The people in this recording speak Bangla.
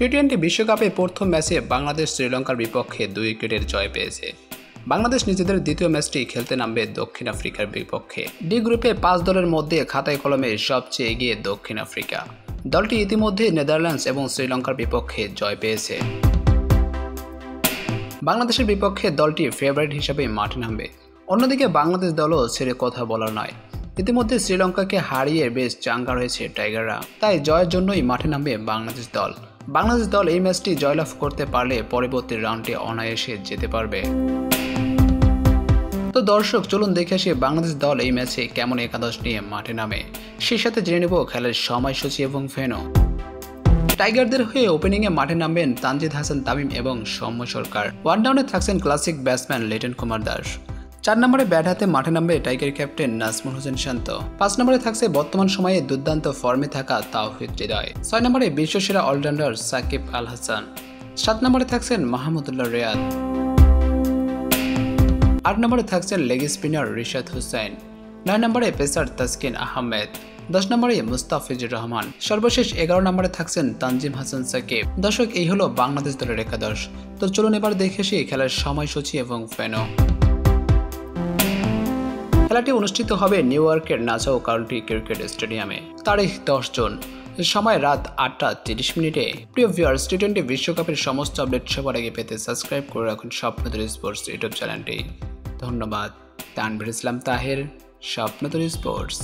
টি-20 বিশ্বকাপে প্রথম ম্যাচে বাংলাদেশ শ্রীলঙ্কার বিপক্ষে 2 উইকেটের জয় পেয়েছে। বাংলাদেশ নিজেদের দ্বিতীয় ম্যাচটি খেলতে নামবে দক্ষিণ আফ্রিকার বিপক্ষে। ডি গ্রুপে 5 দলের মধ্যে খাতায় কলমে সবচেয়ে এগিয়ে দক্ষিণ আফ্রিকা। দলটি ইতিমধ্যে নেদারল্যান্ডস এবং শ্রীলঙ্কার বিপক্ষে জয় পেয়েছে। বাংলাদেশের বিপক্ষে দলটি ফেভারিট হিসেবে মাঠে নামবে। অন্যদিকে বাংলাদেশ দলও ছেড়ে কথা বলার নয়। ইতিমধ্যে শ্রীলঙ্কাকে হারিয়ে বেশ চাঙ্গা রয়েছে টাইগাররা, তাই জয়ের জন্যই মাঠে নামবে বাংলাদেশ দল। বাংলাদেশ দল এই ম্যাচটি জয়লাভ করতে পারলে পরবর্তী রাউন্ডে অনায়াসে যেতে পারবে। তো দর্শক, চলুন দেখে আসি বাংলাদেশ দল এই ম্যাচে কেমন একাদশ নিয়ে মাঠে নামে। সেই সাথে জেনে নেব খেলার সময়সূচি এবং ভেন্যু। টাইগারদের হয়ে ওপেনিংয়ে মাঠে নামবেন তানজিদ হাসান তামিম এবং সৌম্য সরকার। ওয়ানডাউনে থাকছেন ক্লাসিক ব্যাটসম্যান লিটন কুমার দাস। 4 নম্বরে ব্যাট হাতে মাঠে নামবে টাইগার ক্যাপ্টেন নাজমুল হোসেন শান্ত। 5 নম্বরে থাকছে বর্তমান সময়ে দুর্দান্ত ফর্মে থাকা তাওহিদ হৃদয়। 6 নম্বরে বিশ্বসেরা অলরাউন্ডার সাকিব আল হাসান। 7 নম্বরে থাকছেন মাহমুদুল্লাহ রিয়াদ। 8 নম্বরে থাকছেন লেগ স্পিনার রিশাদ হুসাইন। 9 নম্বরে পেসার তাসকিন আহমেদ। 10 নম্বরে মুস্তাফিজুর রহমান। সর্বশেষ 11 নম্বরে থাকছেন তানজিম হাসান সাকিব। দর্শক, এই হলো বাংলাদেশ দলের একাদশ। তো চলুন এবার দেখে আসি খেলার সময়সূচি এবং ভেন্যু। খেলাটি অনুষ্ঠিত হবে নিউ ইয়র্কের নাসাউ কাউন্টি ক্রিকেট স্টেডিয়ামে। তারিখ 10 জুন, সময় রাত 8:30। প্রিয় ভিউয়ার্স, টি-20 বিশ্বকাপের সমস্ত আপডেট সবার আগে পেতে সাবস্ক্রাইব করে রাখুন স্বপ্নতরী স্পোর্টস ইউটিউব চ্যানেলটি। ধন্যবাদ। তানভীর ইসলাম তাহের, স্বপ্নতরী স্পোর্টস।